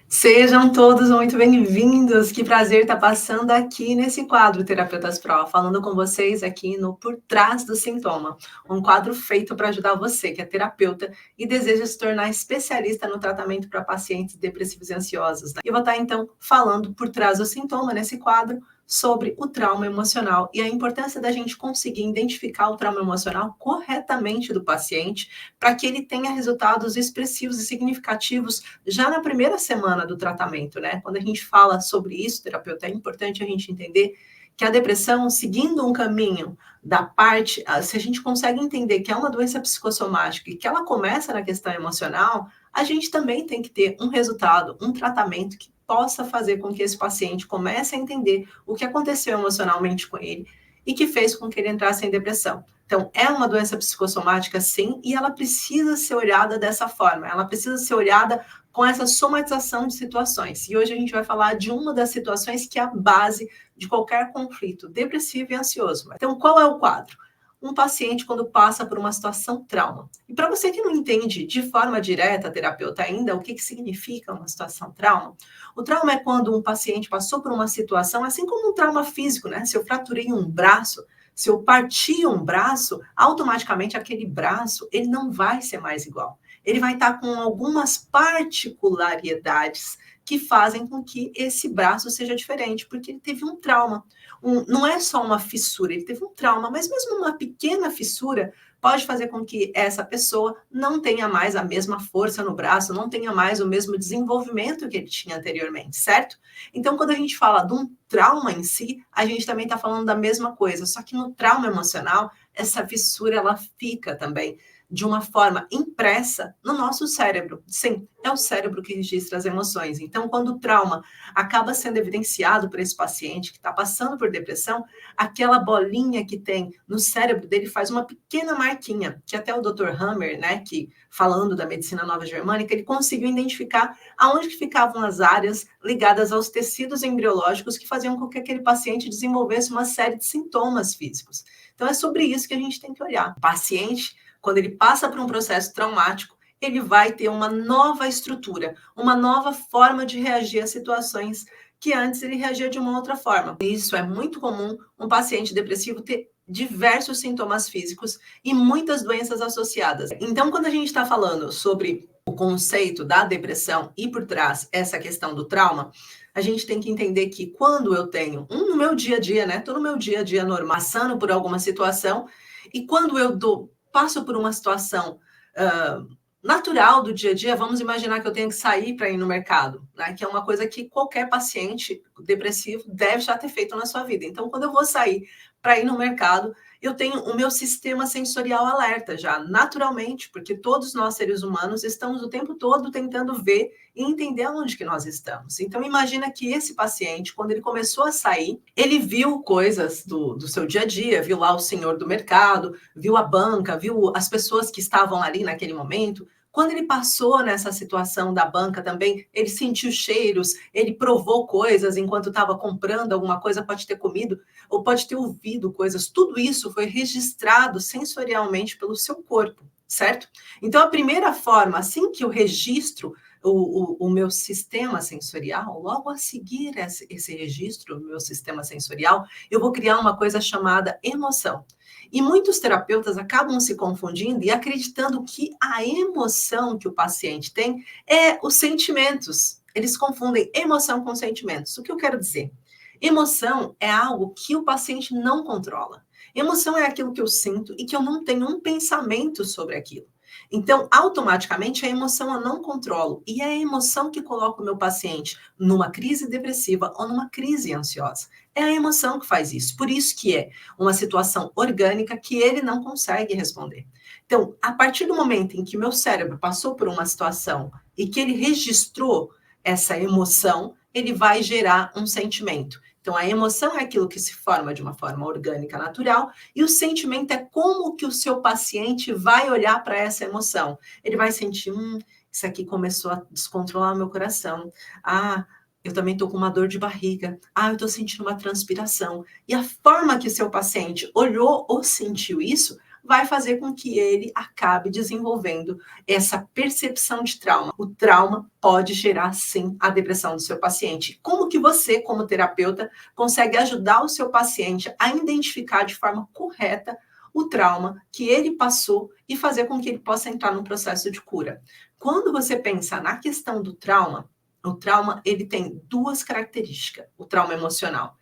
Sejam todos muito bem-vindos. Que prazer estar passando aqui nesse quadro Terapeutas Pro, falando com vocês aqui no Por Trás do Sintoma, um quadro feito para ajudar você, que é terapeuta e deseja se tornar especialista no tratamento para pacientes depressivos e ansiosos. Eu vou estar, então, falando por trás do sintoma nesse quadro sobre o trauma emocional e a importância da gente conseguir identificar o trauma emocional corretamente do paciente para que ele tenha resultados expressivos e significativos já na primeira semana do tratamento, né? Quando a gente fala sobre isso, terapeuta, é importante a gente entender que a depressão, seguindo um caminho da parte, se a gente consegue entender que é uma doença psicossomática e que ela começa na questão emocional, a gente também tem que ter um resultado, um tratamento que possa fazer com que esse paciente comece a entender o que aconteceu emocionalmente com ele e que fez com que ele entrasse em depressão. Então, é uma doença psicossomática, sim, e ela precisa ser olhada dessa forma, ela precisa ser olhada com essa somatização de situações. E hoje a gente vai falar de uma das situações que é a base de qualquer conflito depressivo e ansioso. Então, qual é o quadro? Um paciente quando passa por uma situação trauma. E para você que não entende de forma direta, terapeuta, ainda, o que significa uma situação trauma, o trauma é quando um paciente passou por uma situação, assim como um trauma físico, né? Se eu fraturei um braço, se eu partir um braço, automaticamente aquele braço, ele não vai ser mais igual. Ele vai estar com algumas particularidades que fazem com que esse braço seja diferente, porque ele teve um trauma. Não é só uma fissura, ele teve um trauma, mas mesmo uma pequena fissura pode fazer com que essa pessoa não tenha mais a mesma força no braço, não tenha mais o mesmo desenvolvimento que ele tinha anteriormente, certo? Então, quando a gente fala de um trauma em si, a gente também está falando da mesma coisa, só que no trauma emocional, essa fissura ela fica também de uma forma impressa no nosso cérebro. Sim, é o cérebro que registra as emoções. Então, quando o trauma acaba sendo evidenciado por esse paciente que está passando por depressão, aquela bolinha que tem no cérebro dele faz uma pequena marquinha, que até o Dr. Hammer, né, que falando da medicina nova germânica, ele conseguiu identificar aonde que ficavam as áreas ligadas aos tecidos embriológicos que faziam com que aquele paciente desenvolvesse uma série de sintomas físicos. Então, é sobre isso que a gente tem que olhar. O paciente, quando ele passa por um processo traumático, ele vai ter uma nova estrutura, uma nova forma de reagir a situações que antes ele reagia de uma outra forma. Isso é muito comum um paciente depressivo ter diversos sintomas físicos e muitas doenças associadas. Então, quando a gente está falando sobre o conceito da depressão e por trás essa questão do trauma, a gente tem que entender que quando eu tenho no meu dia a dia, né? Tô no meu dia a dia normal, passando por alguma situação, e quando eu passo por uma situação natural do dia a dia, vamos imaginar que eu tenho que sair para ir no mercado, né? Que é uma coisa que qualquer paciente depressivo deve já ter feito na sua vida. Então, quando eu vou sair para ir no mercado, eu tenho o meu sistema sensorial alerta já, naturalmente, porque todos nós, seres humanos, estamos o tempo todo tentando ver e entender onde que nós estamos. Então, imagina que esse paciente, quando ele começou a sair, ele viu coisas do seu dia a dia, viu lá o senhor do mercado, viu a banca, viu as pessoas que estavam ali naquele momento. Quando ele passou nessa situação da banca também, ele sentiu cheiros, ele provou coisas enquanto estava comprando alguma coisa, pode ter comido, ou pode ter ouvido coisas. Tudo isso foi registrado sensorialmente pelo seu corpo, certo? Então, a primeira forma, assim que eu registro o meu sistema sensorial, logo a seguir esse registro do meu sistema sensorial, eu vou criar uma coisa chamada emoção. E muitos terapeutas acabam se confundindo e acreditando que a emoção que o paciente tem é os sentimentos. Eles confundem emoção com sentimentos. O que eu quero dizer? Emoção é algo que o paciente não controla. Emoção é aquilo que eu sinto e que eu não tenho um pensamento sobre aquilo. Então, automaticamente, a emoção eu não controlo. E é a emoção que coloca o meu paciente numa crise depressiva ou numa crise ansiosa. É a emoção que faz isso. Por isso que é uma situação orgânica que ele não consegue responder. Então, a partir do momento em que meu cérebro passou por uma situação e que ele registrou essa emoção, ele vai gerar um sentimento. Então, a emoção é aquilo que se forma de uma forma orgânica, natural, e o sentimento é como que o seu paciente vai olhar para essa emoção. Ele vai sentir, isso aqui começou a descontrolar meu coração. Eu também estou com uma dor de barriga. Eu estou sentindo uma transpiração. E a forma que o seu paciente olhou ou sentiu isso vai fazer com que ele acabe desenvolvendo essa percepção de trauma. O trauma pode gerar, sim, a depressão do seu paciente. Como que você, como terapeuta, consegue ajudar o seu paciente a identificar de forma correta o trauma que ele passou e fazer com que ele possa entrar num processo de cura? Quando você pensa na questão do trauma, o trauma ele tem duas características, o trauma emocional.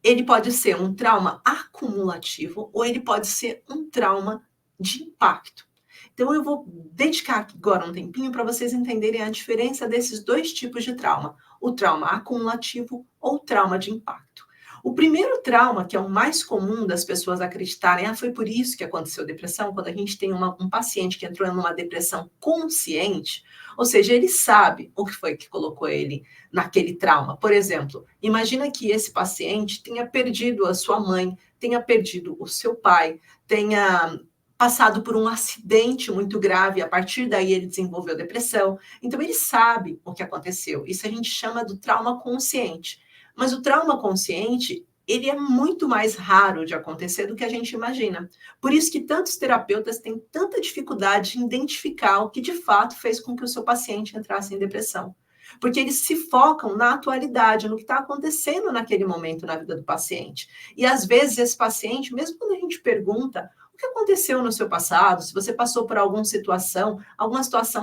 Ele pode ser um trauma acumulativo ou ele pode ser um trauma de impacto. Então, eu vou dedicar agora um tempinho para vocês entenderem a diferença desses dois tipos de trauma: o trauma acumulativo ou o trauma de impacto. O primeiro trauma, que é o mais comum das pessoas acreditarem, foi por isso que aconteceu depressão, quando a gente tem um paciente que entrou numa depressão consciente, ou seja, ele sabe o que foi que colocou ele naquele trauma. Por exemplo, imagina que esse paciente tenha perdido a sua mãe, tenha perdido o seu pai, tenha passado por um acidente muito grave, a partir daí ele desenvolveu depressão. Então ele sabe o que aconteceu. Isso a gente chama do trauma consciente. Mas o trauma consciente, ele é muito mais raro de acontecer do que a gente imagina. Por isso que tantos terapeutas têm tanta dificuldade em identificar o que de fato fez com que o seu paciente entrasse em depressão. Porque eles se focam na atualidade, no que está acontecendo naquele momento na vida do paciente. E às vezes esse paciente, mesmo quando a gente pergunta o que aconteceu no seu passado, se você passou por alguma situação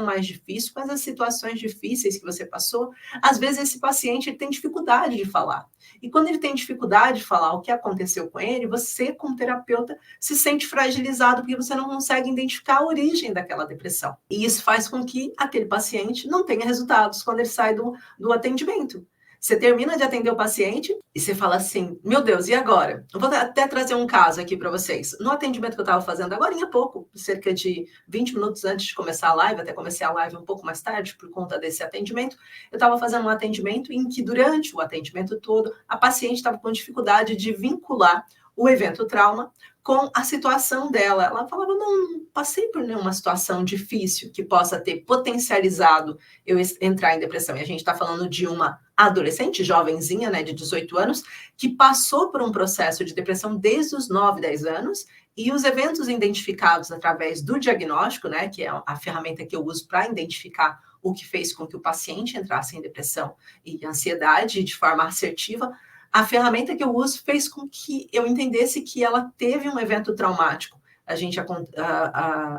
mais difícil, quais as situações difíceis que você passou, às vezes esse paciente tem dificuldade de falar. E quando ele tem dificuldade de falar o que aconteceu com ele, você, como terapeuta, se sente fragilizado porque você não consegue identificar a origem daquela depressão. E isso faz com que aquele paciente não tenha resultados quando ele sai do atendimento. Você termina de atender o paciente e você fala assim, meu Deus, e agora? Eu vou até trazer um caso aqui para vocês. No atendimento que eu estava fazendo agora há pouco, cerca de 20 minutos antes de começar a live, até comecei a live um pouco mais tarde por conta desse atendimento, eu estava fazendo um atendimento em que durante o atendimento todo, a paciente estava com dificuldade de vincular o evento trauma com a situação dela. Ela falava, não passei por nenhuma situação difícil que possa ter potencializado eu entrar em depressão. E a gente está falando de uma adolescente, jovenzinha, né, de 18 anos, que passou por um processo de depressão desde os 9, 10 anos, e os eventos identificados através do diagnóstico, né, que é a ferramenta que eu uso para identificar o que fez com que o paciente entrasse em depressão e ansiedade de forma assertiva, a ferramenta que eu uso fez com que eu entendesse que ela teve um evento traumático. A gente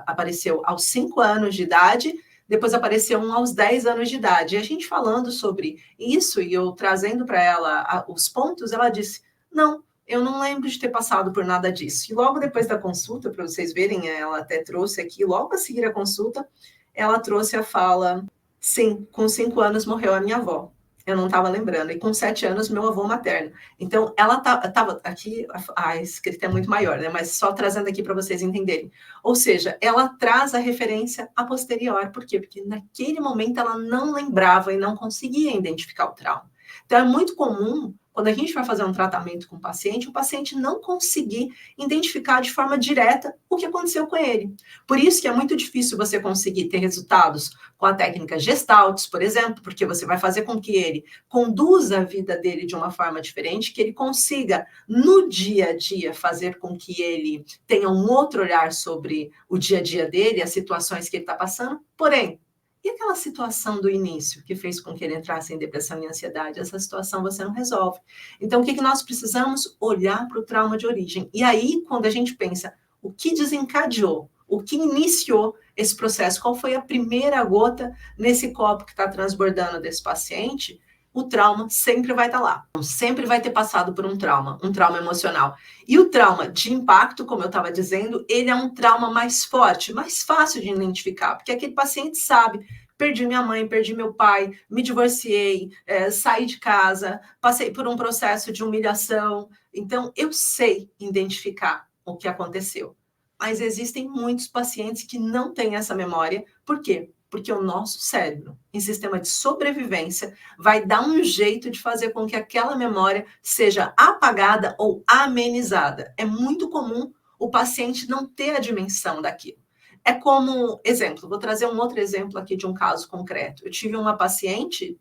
apareceu aos 5 anos de idade, depois apareceu um aos 10 anos de idade. E a gente falando sobre isso e eu trazendo para ela os pontos, ela disse, não, eu não lembro de ter passado por nada disso. E logo depois da consulta, para vocês verem, ela até trouxe aqui, logo a seguir a consulta, ela trouxe a fala, sim, com 5 anos morreu a minha avó. Eu não estava lembrando. E com 7 anos, meu avô materno. Então, ela estava aqui, a escrita é muito maior, né? Mas só trazendo aqui para vocês entenderem. Ou seja, ela traz a referência a posterior. Por quê? Porque naquele momento ela não lembrava e não conseguia identificar o trauma. Então, é muito comum, quando a gente vai fazer um tratamento com o paciente não conseguir identificar de forma direta o que aconteceu com ele. Por isso que é muito difícil você conseguir ter resultados com a técnica Gestaltes, por exemplo, porque você vai fazer com que ele conduza a vida dele de uma forma diferente, que ele consiga, no dia a dia, fazer com que ele tenha um outro olhar sobre o dia a dia dele, as situações que ele está passando. Porém, e aquela situação do início que fez com que ele entrasse em depressão e ansiedade? Essa situação você não resolve. Então, o que nós precisamos? Olhar para o trauma de origem. E aí, quando a gente pensa, o que desencadeou, o que iniciou esse processo, qual foi a primeira gota nesse copo que está transbordando desse paciente, o trauma sempre vai estar lá. Sempre vai ter passado por um trauma emocional. E o trauma de impacto, como eu estava dizendo, ele é um trauma mais forte, mais fácil de identificar, porque aquele paciente sabe, perdi minha mãe, perdi meu pai, me divorciei, saí de casa, passei por um processo de humilhação. Então, eu sei identificar o que aconteceu. Mas existem muitos pacientes que não têm essa memória. Por quê? Porque o nosso cérebro, em sistema de sobrevivência, vai dar um jeito de fazer com que aquela memória seja apagada ou amenizada. É muito comum o paciente não ter a dimensão daquilo. É como, exemplo, vou trazer um outro exemplo aqui de um caso concreto. Eu tive uma paciente,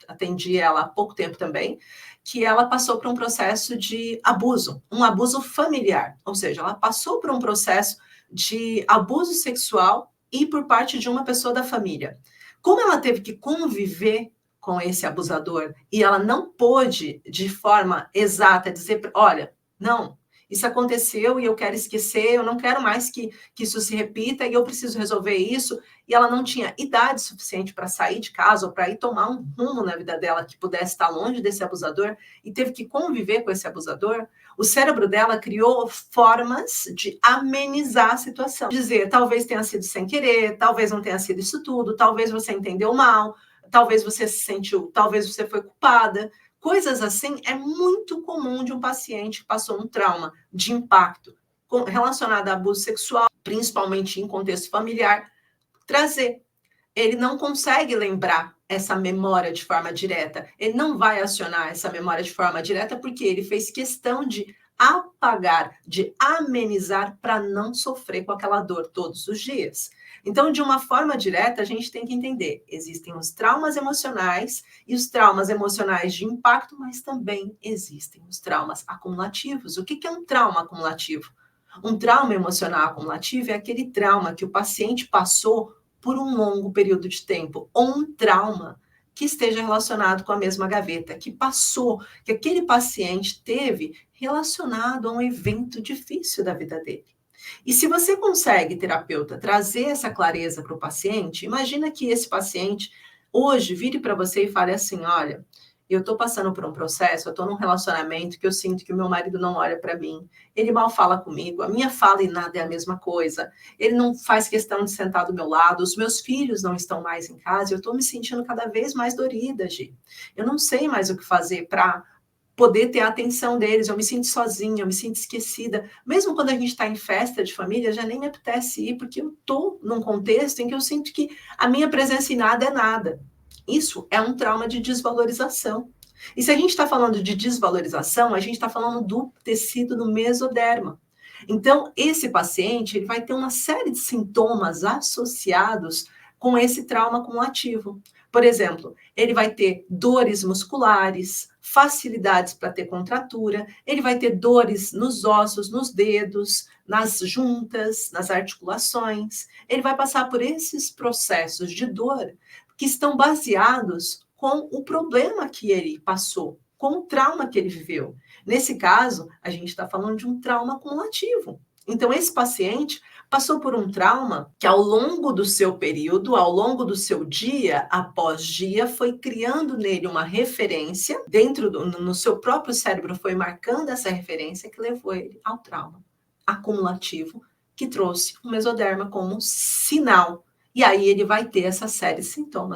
atendi ela há pouco tempo também, que ela passou por um processo de abuso, um abuso familiar, ou seja, ela passou por um processo de abuso sexual e por parte de uma pessoa da família. Como ela teve que conviver com esse abusador e ela não pôde, de forma exata, dizer, olha, não, isso aconteceu e eu quero esquecer, eu não quero mais que isso se repita e eu preciso resolver isso. E ela não tinha idade suficiente para sair de casa ou para ir tomar um rumo na vida dela que pudesse estar longe desse abusador e teve que conviver com esse abusador. O cérebro dela criou formas de amenizar a situação. Dizer, talvez tenha sido sem querer, talvez não tenha sido isso tudo, talvez você entendeu mal, talvez você se sentiu, talvez você foi culpada. Coisas assim é muito comum de um paciente que passou um trauma de impacto relacionado a abuso sexual, principalmente em contexto familiar, trazer. Ele não consegue lembrar essa memória de forma direta. Ele não vai acionar essa memória de forma direta porque ele fez questão de apagar, de amenizar para não sofrer com aquela dor todos os dias. Então, de uma forma direta, a gente tem que entender: existem os traumas emocionais e os traumas emocionais de impacto, mas também existem os traumas acumulativos. O que é um trauma acumulativo? Um trauma emocional acumulativo é aquele trauma que o paciente passou por um longo período de tempo, ou um trauma que esteja relacionado com a mesma gaveta, que passou, que aquele paciente teve relacionado a um evento difícil da vida dele. E se você consegue, terapeuta, trazer essa clareza para o paciente, imagina que esse paciente hoje vire para você e fale assim: olha, eu estou passando por um processo, eu estou num relacionamento que eu sinto que o meu marido não olha para mim, ele mal fala comigo, a minha fala e nada é a mesma coisa, ele não faz questão de sentar do meu lado, os meus filhos não estão mais em casa, eu estou me sentindo cada vez mais dorida, Gi. Eu não sei mais o que fazer para poder ter a atenção deles, eu me sinto sozinha, eu me sinto esquecida. Mesmo quando a gente está em festa de família, já nem me apetece ir, porque eu estou num contexto em que eu sinto que a minha presença em nada é nada. Isso é um trauma de desvalorização. E se a gente está falando de desvalorização, a gente está falando do tecido no mesoderma. Então, esse paciente ele vai ter uma série de sintomas associados com esse trauma acumulativo. Por exemplo, ele vai ter dores musculares, facilidades para ter contratura, ele vai ter dores nos ossos, nos dedos, nas juntas, nas articulações. Ele vai passar por esses processos de dor que estão baseados com o problema que ele passou, com o trauma que ele viveu. Nesse caso, a gente está falando de um trauma acumulativo. Então, esse paciente passou por um trauma que, ao longo do seu período, ao longo do seu dia após dia, foi criando nele uma referência, no seu próprio cérebro, foi marcando essa referência que levou ele ao trauma acumulativo, que trouxe o mesoderma como sinal. E aí ele vai ter essa série de sintomas.